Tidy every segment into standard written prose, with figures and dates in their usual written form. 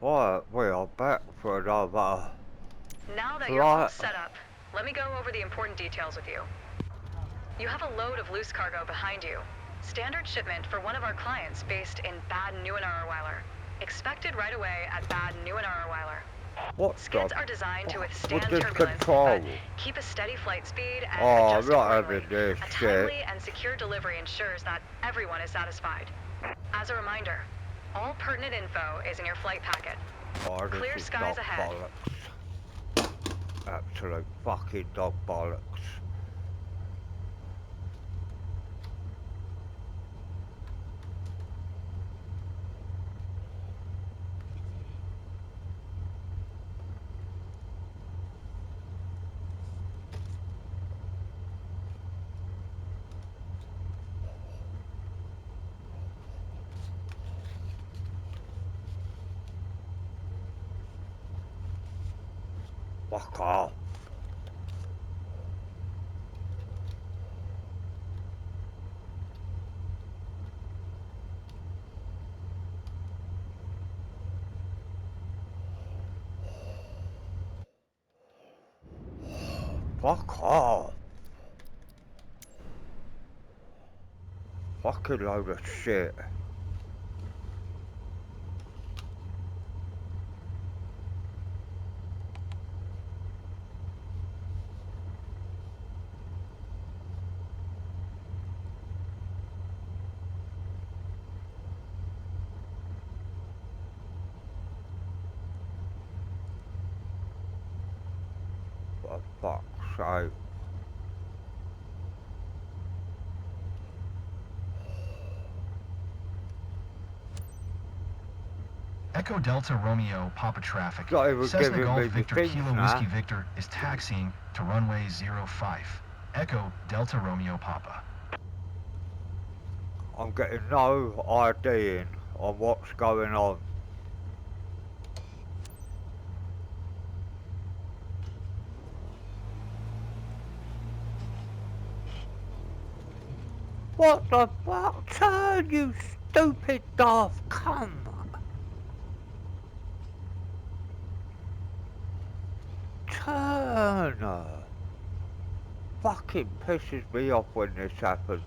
Alright, we are back for another Now that you're all flight. set up, let me go over the important details with you. You have a load of loose cargo behind you. Standard shipment for one of our clients based in Bad Neuenaarweiler. Expected right away at Bad Neuenaarweiler. What Skids the are designed to fuck withstand with this turbulence, control? but keep a steady flight speed and Oh, I'm adjust not accordingly. having this A shit. timely and secure delivery ensures that everyone is satisfied. As a reminder, all pertinent info is in your flight packet. Oh, this Clear is skies dog ahead. bollocks. Absolute fucking dog bollocks. Fuck off. Fuck off. Fucking load of shit. For fuck's sake. Echo Delta Romeo Papa traffic. Not even Cessna giving Golf me the Victor things Kilo now. Whiskey Victor is taxiing to runway 05. Echo Delta Romeo Papa. I'm getting no idea on what's going on. What the fuck? Turn, you stupid daft cunt! Turn! Fucking pisses me off when this happens.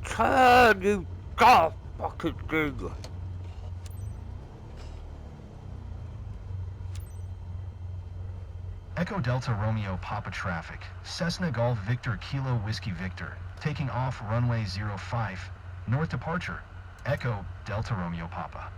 Turn, you daft fucking thing! Echo Delta Romeo Papa traffic. Cessna Golf Victor Kilo Whiskey Victor. Taking off runway 05. North departure. Echo Delta Romeo Papa.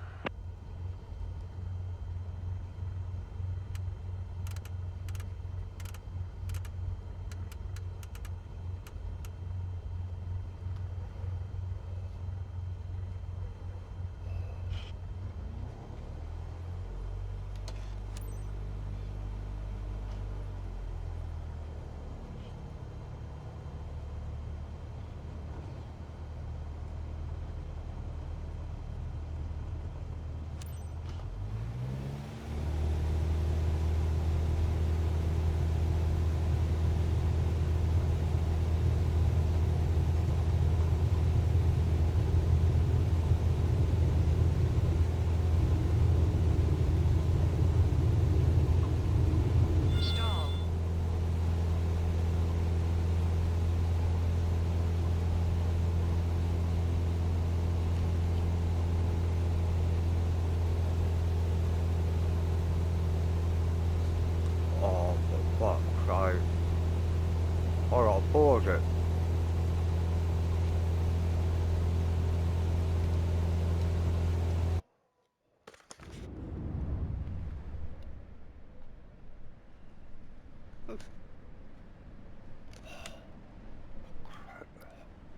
or I'll pause it.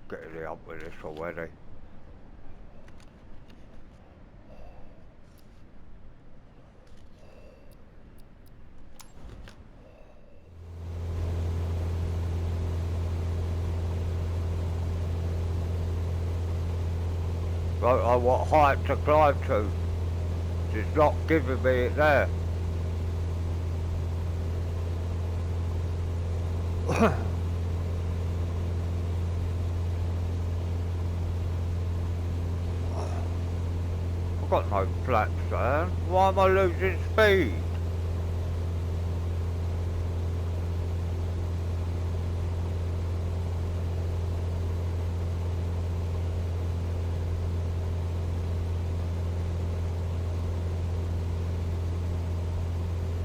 Getting up with this already. Don't know what height to climb to. It's not giving me it there. I've got no flaps there. Why am I losing speed?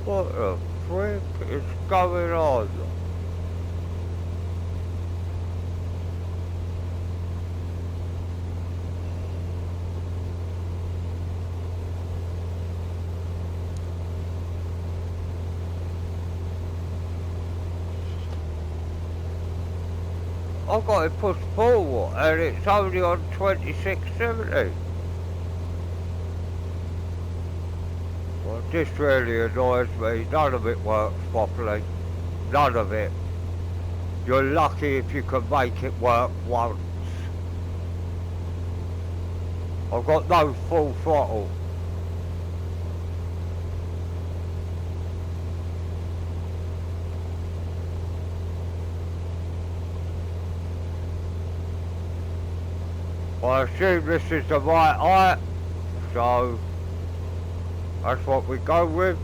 What the frick is going on? I've got it pushed forward and it's only on 2670. Well, this really annoys me. None of it works properly. None of it. You're lucky if you can make it work once. I've got no full throttle. I assume this is the right height, so that's what we go with.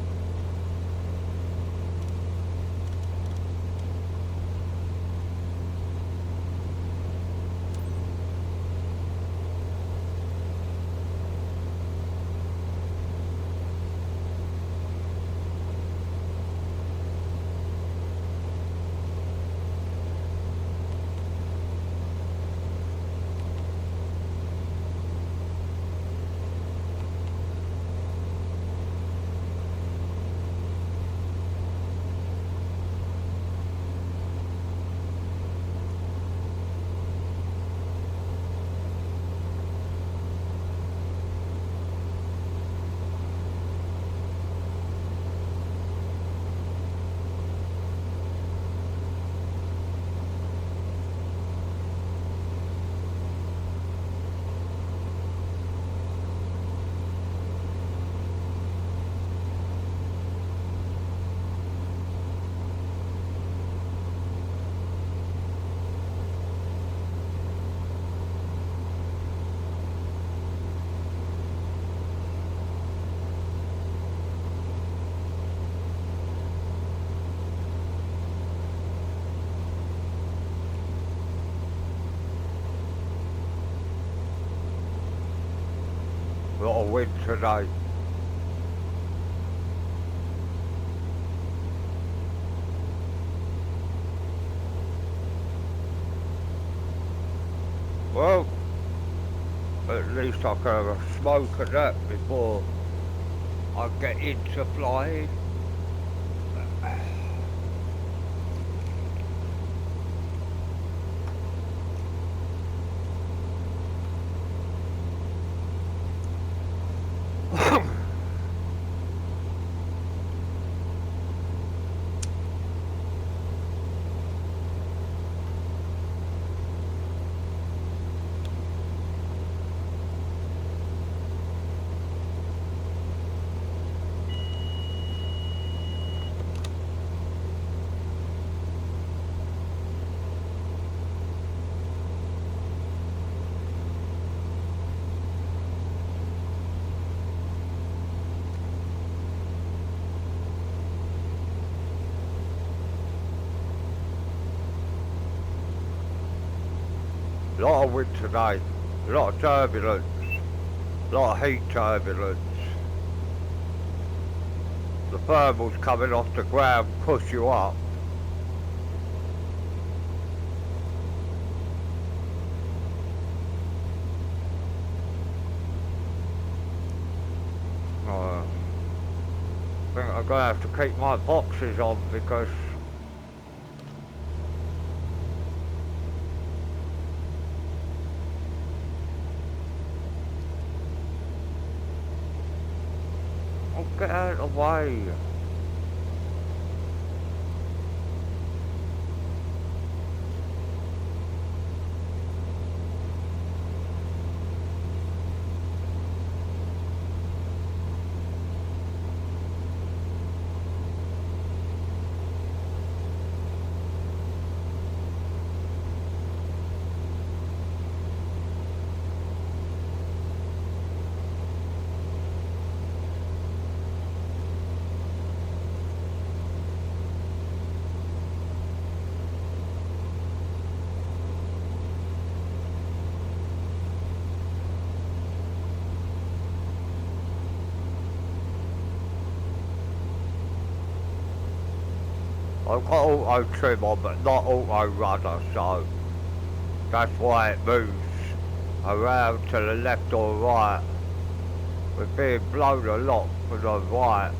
Lot of wind today. Well, at least I can have a smoke at that before I get into flying. Lot of wind today, a lot of turbulence, a lot of heat turbulence. The thermals coming off the ground push you up. I'm gonna have to keep my boxes on because I'll get out of the way. I've got auto trim on, but not auto rudder, so that's why it moves around to the left or right. We're being blown a lot for the right.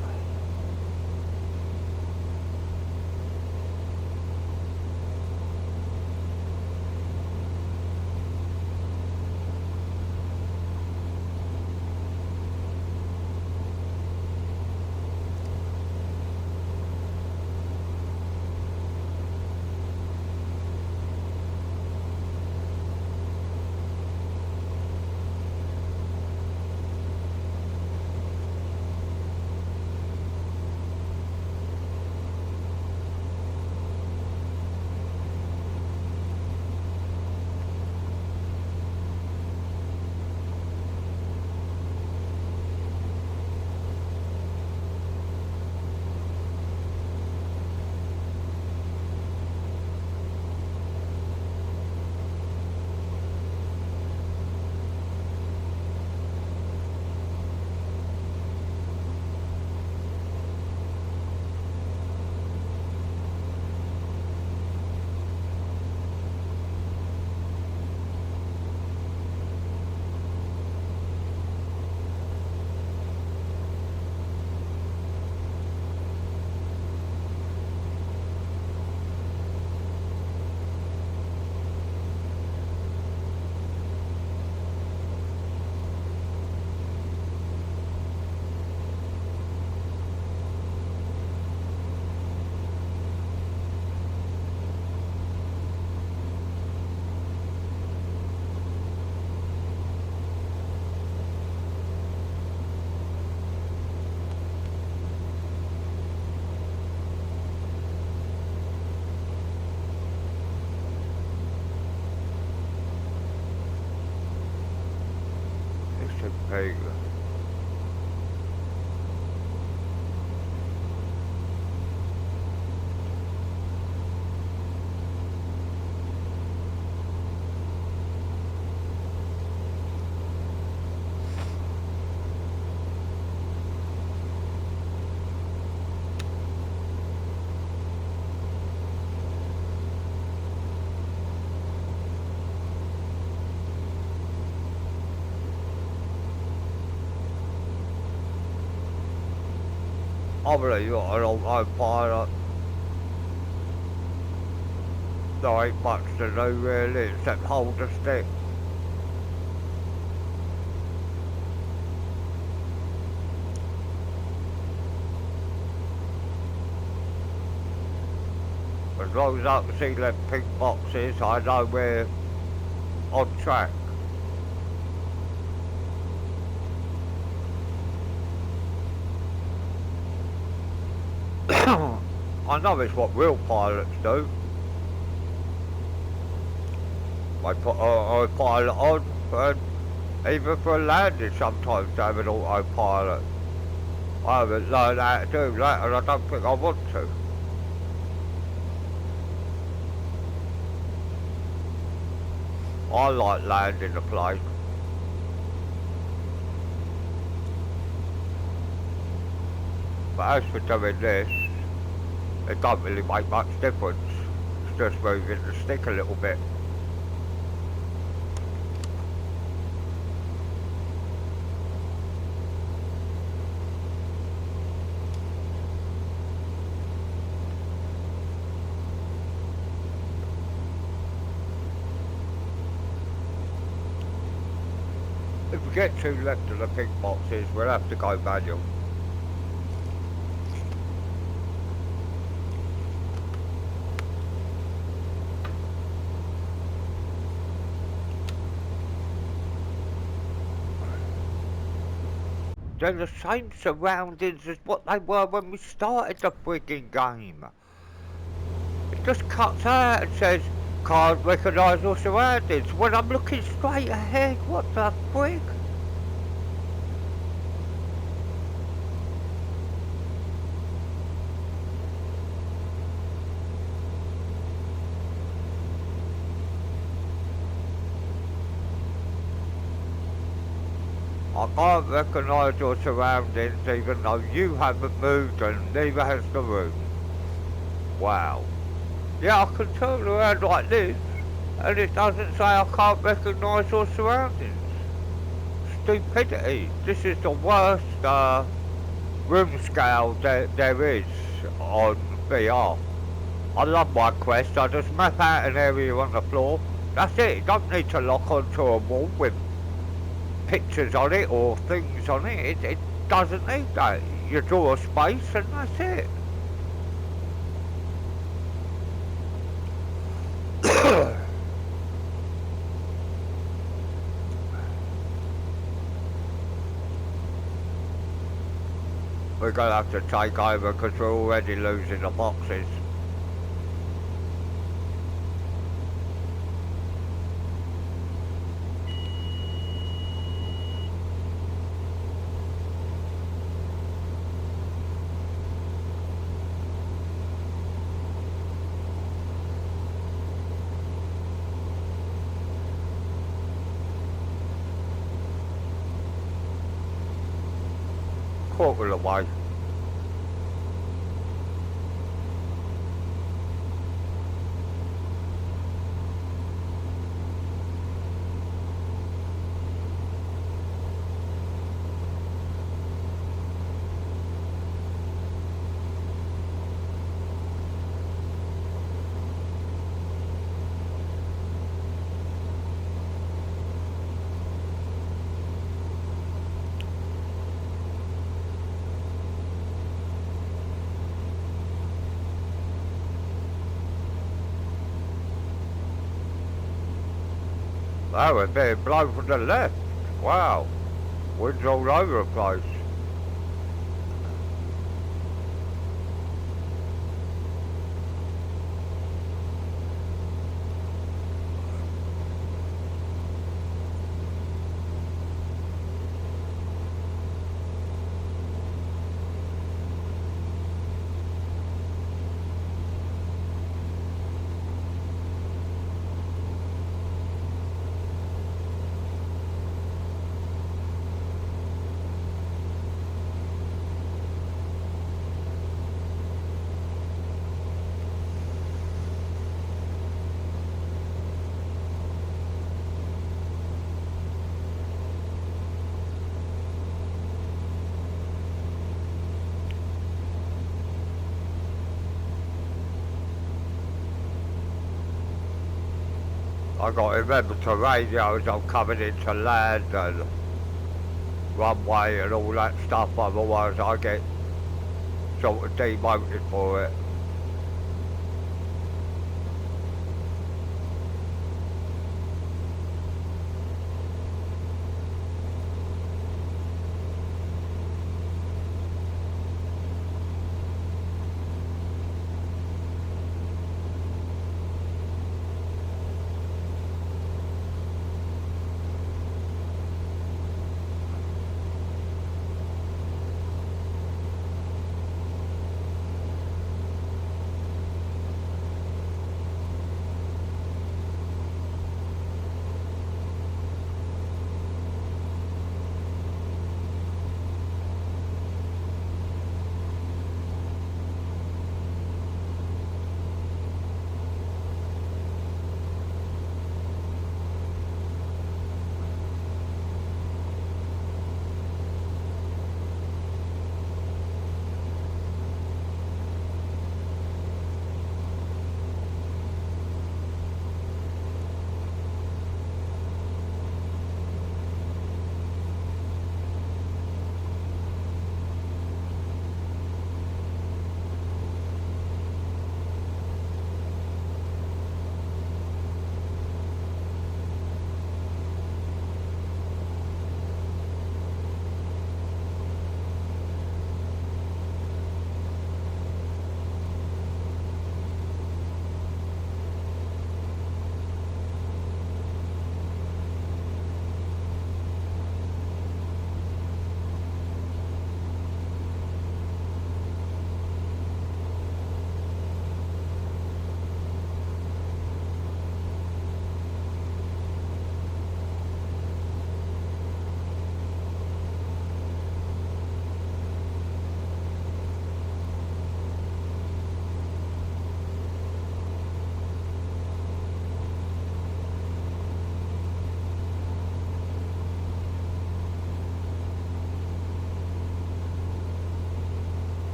It's a pig. I believe you've got an autopilot. There ain't much to do really except hold the stick. As long as I can see them pink boxes, I know we're on track. I know it's what real pilots do. They put an autopilot on, and even for landing sometimes they have an autopilot. I haven't learned how to do that, and I don't think I want to. I like landing the plane. But as for doing this, it don't really make much difference. It's just moving the stick a little bit. If we get two left of the pink boxes, we'll have to go manual. They're the same surroundings as what they were when we started the frigging game. It just cuts out and says, can't recognise your surroundings. When I'm looking straight ahead, what the frig? I can't recognise your surroundings even though you haven't moved and neither has the room. Wow. Yeah, I can turn around like this and it doesn't say I can't recognise your surroundings. Stupidity. This is the worst room scale there is on VR. I love my Quest, I just map out an area on the floor. That's it, you don't need to lock onto a wall with pictures on it or things on it. It doesn't need that. You draw a space and that's it. We're gonna have to take over because we're already losing the boxes. Quarter of the way. Oh, we're being blown from the left. Wow. Wind's all over the place. I got to remember to radio as I'm coming into land and runway and all that stuff, otherwise I get sort of demoted for it.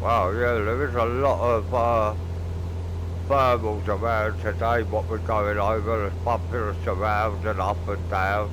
Well, yeah, there is a lot of thermals around today, what we're going over, there's bumping us around and up and down.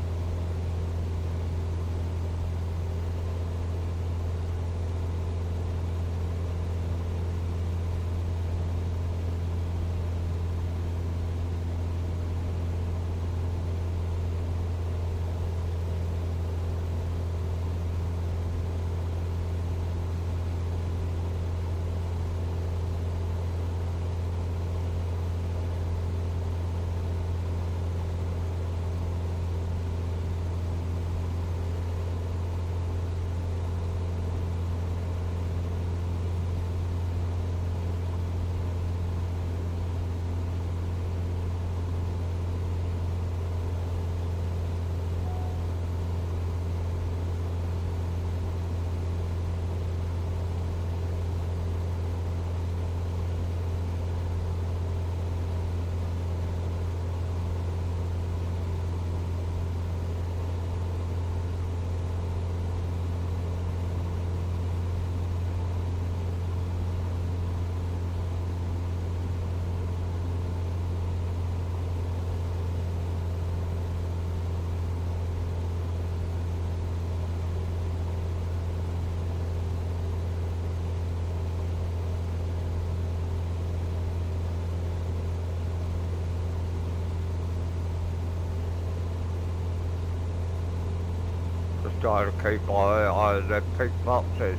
Just trying to keep our eye on them pink boxes.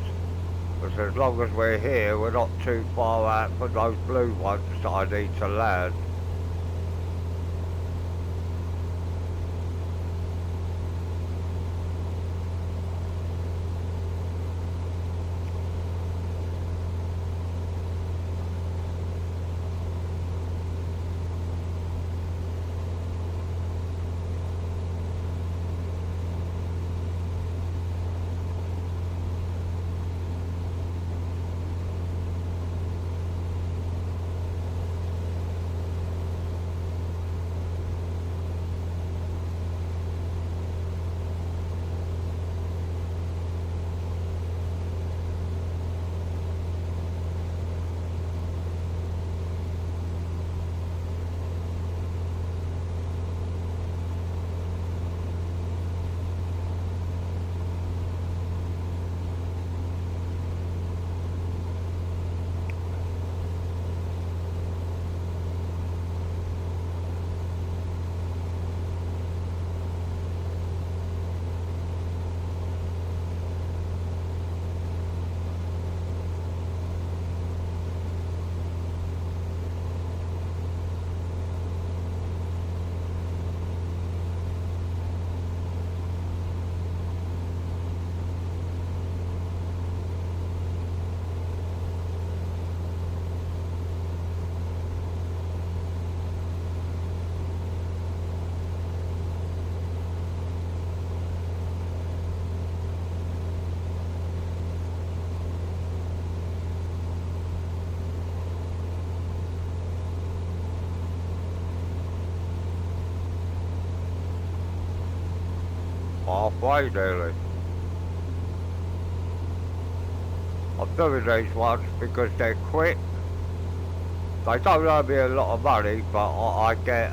Because as long as we're here, we're not too far out from those blue ones that I need to land. Halfway nearly. I'm doing these ones because they're quick. They don't earn me a lot of money, but I get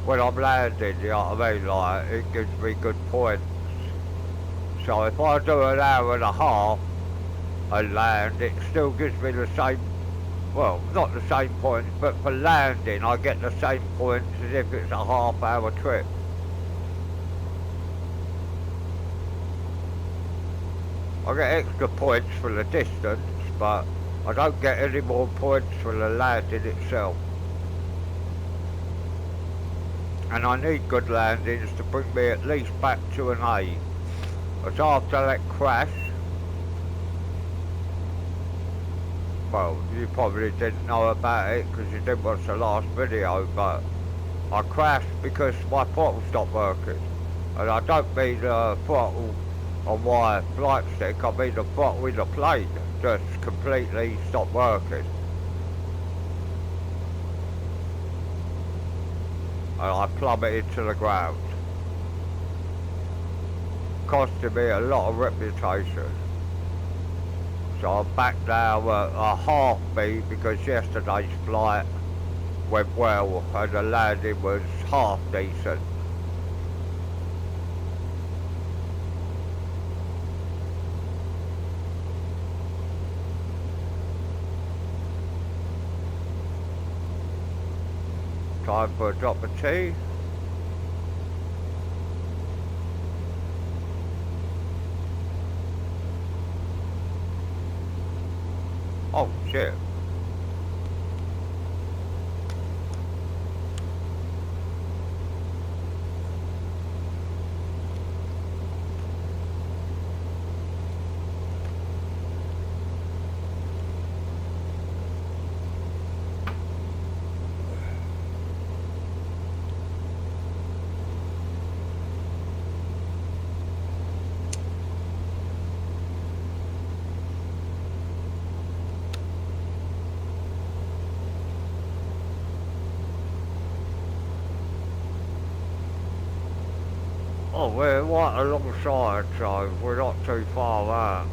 when I'm landing, you know what I mean? Like, it gives me good points. So if I do an hour and a half and land, it still gives me the same, well, not the same points, but for landing I get the same points as if it's a half-hour trip. I get extra points for the distance, but I don't get any more points for the landing itself. And I need good landings to bring me at least back to an A. Because after that crash, well, you probably didn't know about it because you didn't watch the last video, but I crashed because my throttle stopped working. And I don't mean the throttle on my flight stick, I mean the throttle in the plane just completely stopped working. And I plummeted to the ground. costing me a lot of reputation. So I'm back now at a half beat because yesterday's flight went well and the landing was half decent. Time for a drop of tea. Oh shit. Oh, we're right alongside, so we're not too far out.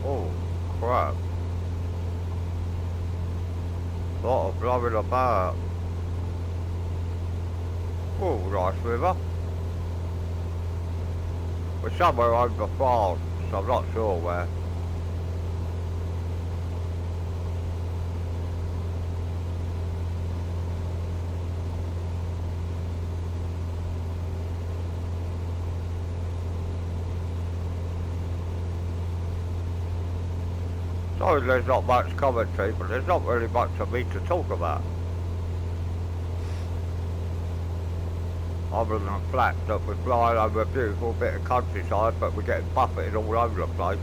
Oh, crap. Lot of blowing about. Oh, nice river. We're somewhere over France, I'm not sure where. Sorry there's not much commentary, but there's not really much for me to talk about. other than the fact that we're flying over a beautiful bit of countryside, but we're getting buffeted all over the place.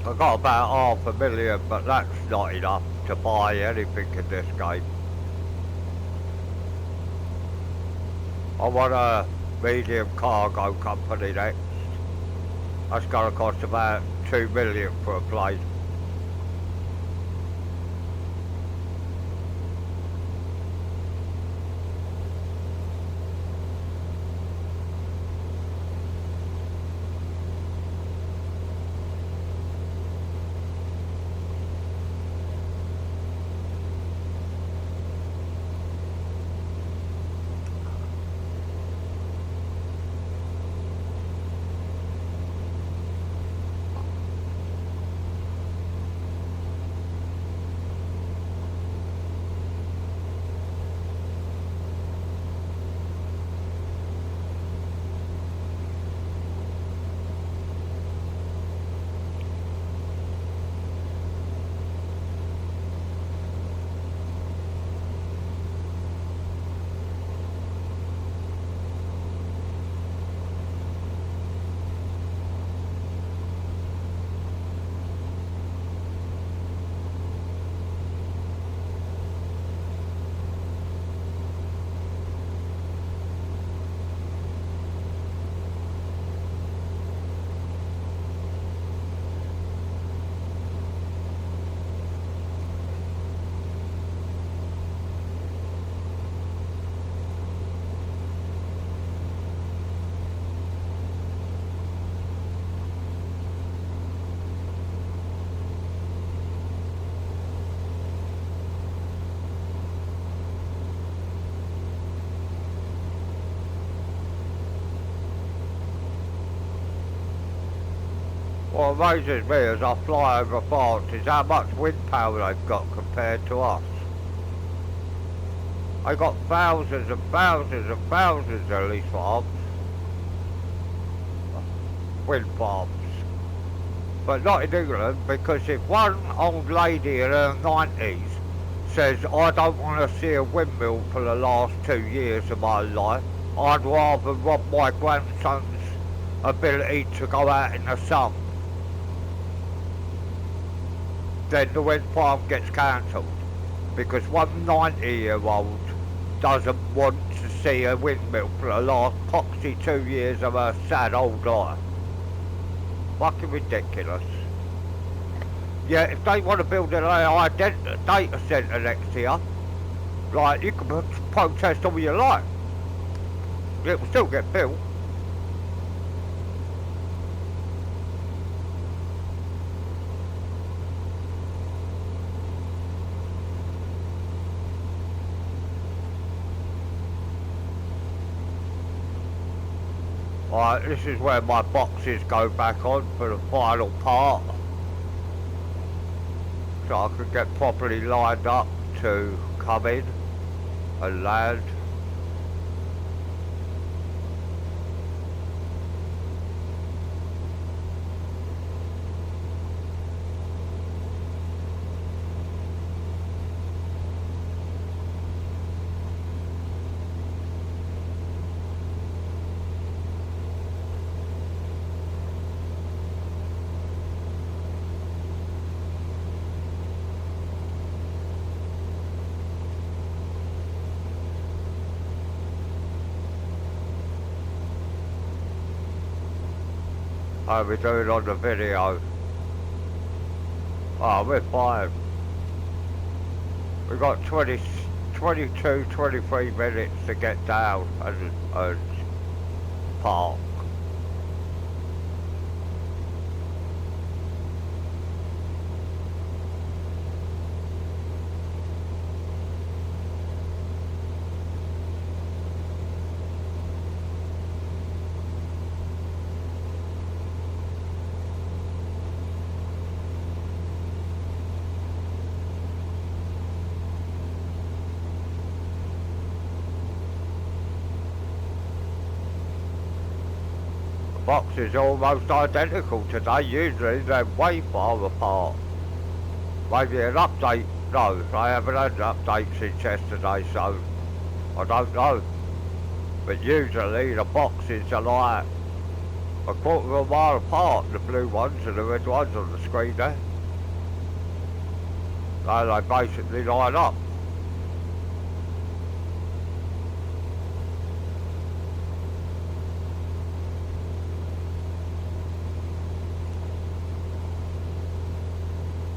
I got about $500,000, but that's not enough to buy anything in this game. I want a medium cargo company next. That's gonna cost about $2 million for a plane. What amazes me as I fly over France is how much wind power they've got compared to us. They got thousands and thousands and thousands of these farms. Wind farms. But not in England, because if one old lady in her 90s says, I don't want to see a windmill for the last 2 years of my life, I'd rather rob my grandson's ability to go out in the sun, then the wind farm gets cancelled, because one 90-year-old doesn't want to see a windmill for the last poxy 2 years of her sad old life. Fucking ridiculous. Yeah, if they want to build an AI data centre next here, like, you can protest all you like. It will still get built. Right, this is where my boxes go back on for the final part. So I can get properly lined up to come in and land. How are we doing on the video? Oh, we're fine. We've got 22, 23 minutes to get down and park. Boxes are almost identical today. Usually they're way far apart. Maybe an update. No, I haven't had an update since yesterday, so I don't know. But usually the boxes are like a quarter of a mile apart, the blue ones and the red ones on the screen there. So they basically line up.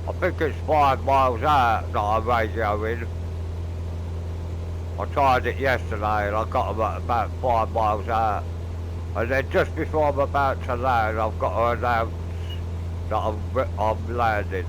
I think it's 5 miles out that I'm radioing. I tried it yesterday and I got them at about 5 miles out. And then just before I'm about to land, I've got to announce that I'm landing.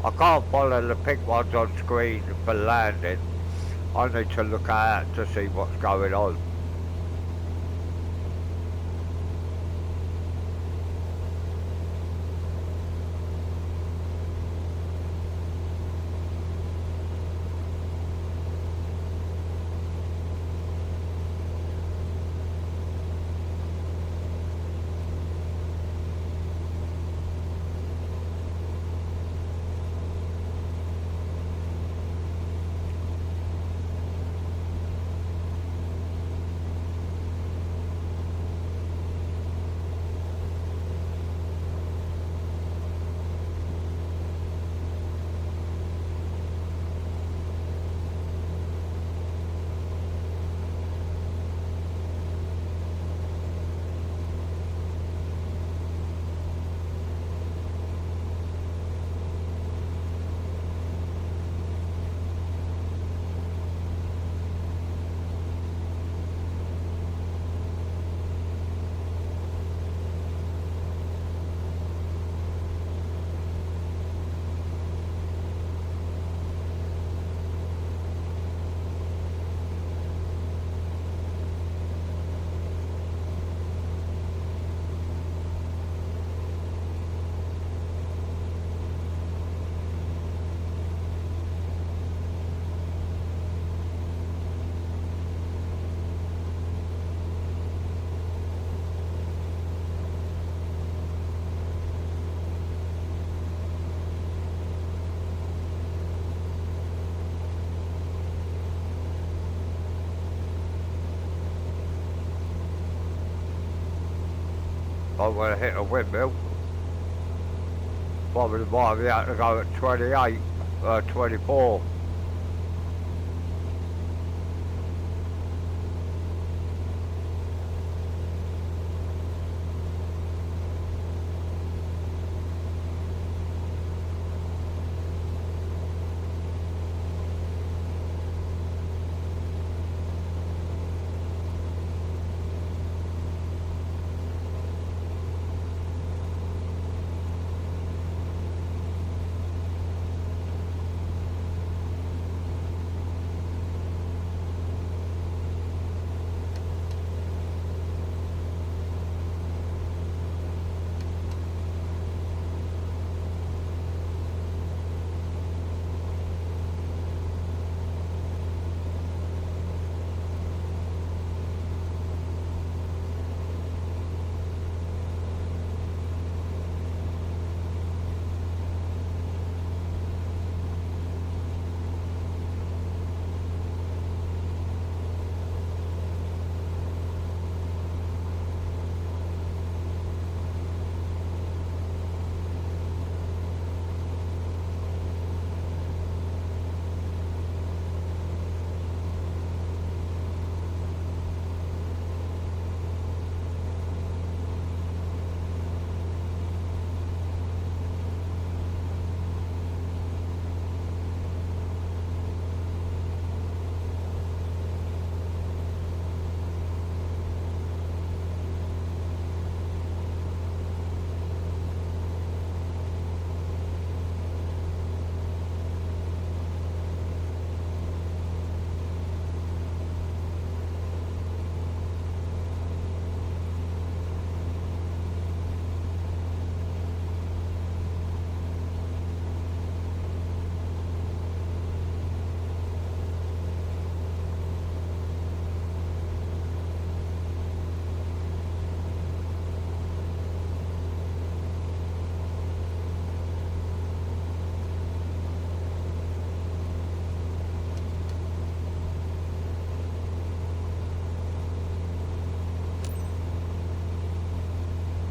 I can't follow the pink ones on screen for landing. I need to look out to see what's going on. I'm going to hit a windmill. Probably might be able to go at 28, 24.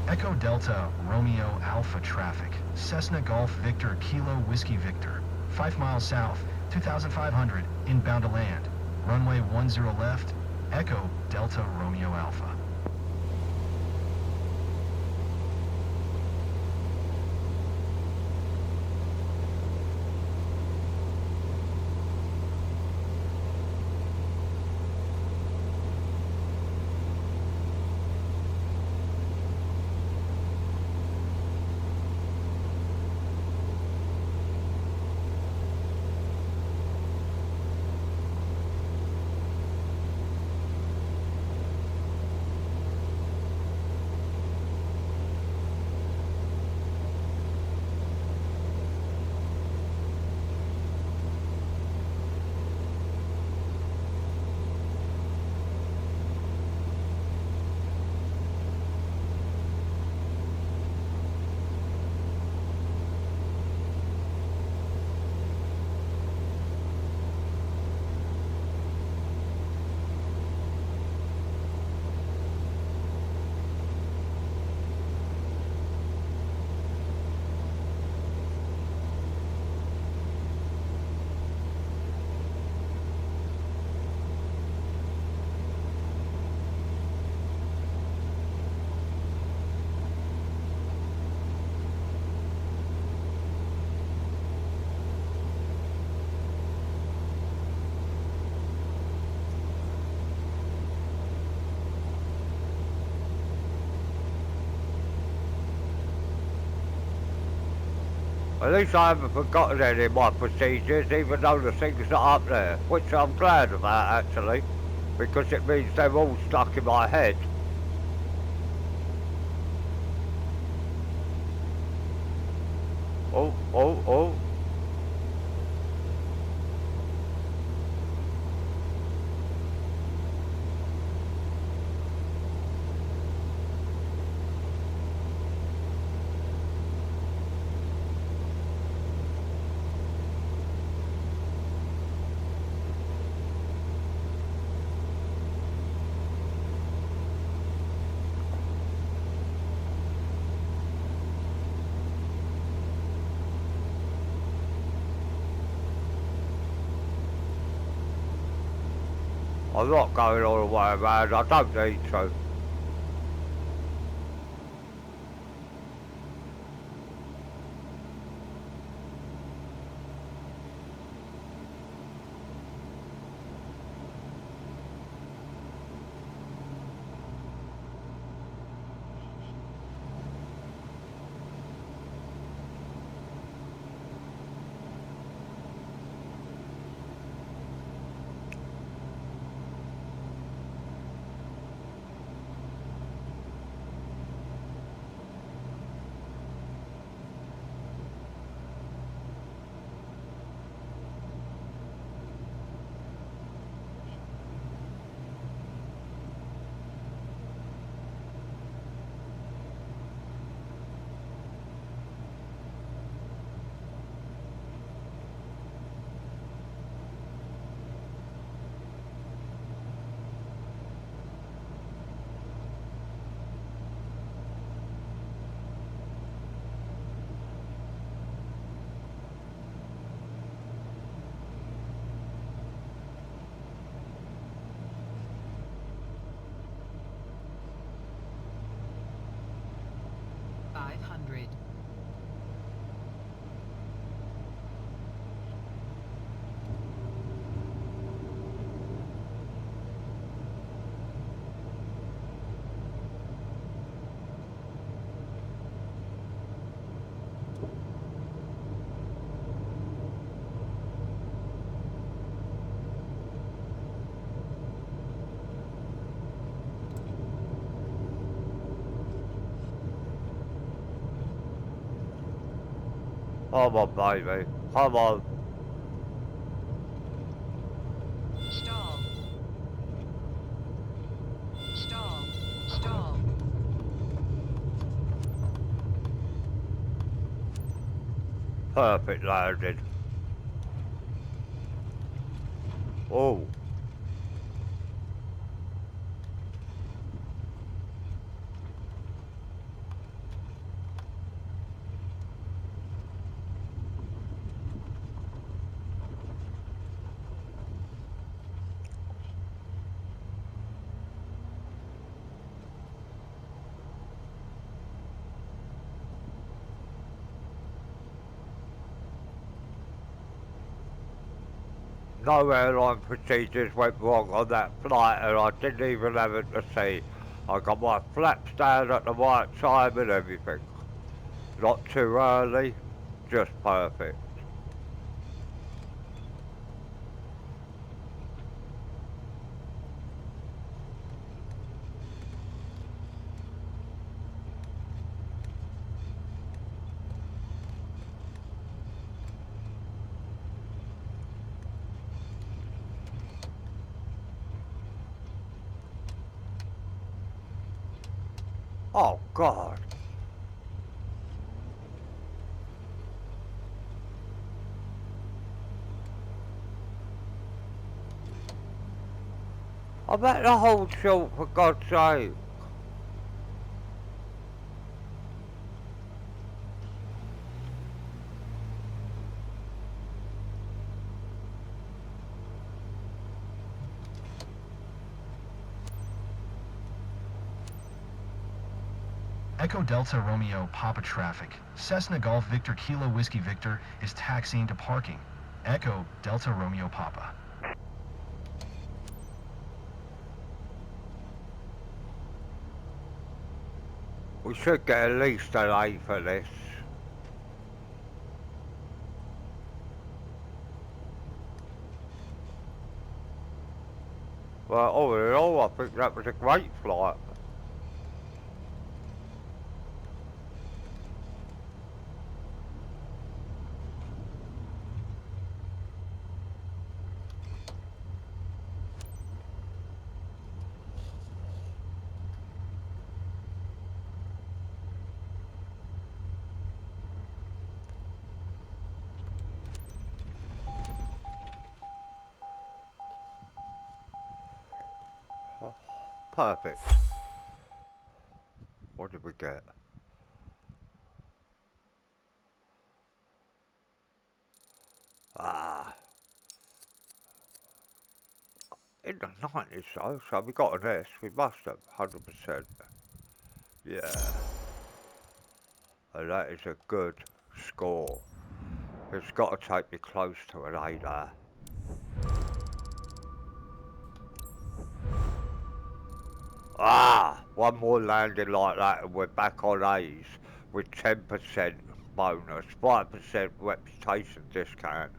Echo Delta Romeo Alpha traffic. Cessna Golf Victor Kilo Whiskey Victor. 5 miles south, 2,500, inbound to land. Runway 10 left, Echo Delta Romeo Alpha. At least I haven't forgotten any of my procedures, even though the things are up there, which I'm glad about actually, because it means they're all stuck in my head. Oh, oh, oh. I'm not going all the way around, I don't need to. Come on, baby. Come on. Stall. Stall. Stall. Perfect landing. Oh. no airline procedures went wrong on that flight, and I didn't even have it to see. I got my flaps down at the right time and everything. Not too early, just perfect. Oh God. I'm at the whole short, for God's sake. Echo Delta Romeo Papa traffic. Cessna Golf Victor Kilo Whiskey Victor is taxiing to parking. Echo Delta Romeo Papa. We should get at least an A for this. Well, all in all, I think that was a great flight. Perfect. What did we get? Ah, in the 90s though, so we got an S. We must have, 100%. Yeah, and that is a good score. It's got to take me close to an A there. Ah, one more landing like that and we're back on A's with 10% bonus, 5% reputation discount.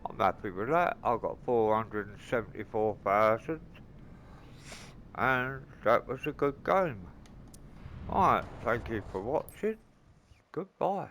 I'm happy with that. I got 474,000 and that was a good game. Alright, thank you for watching. Goodbye.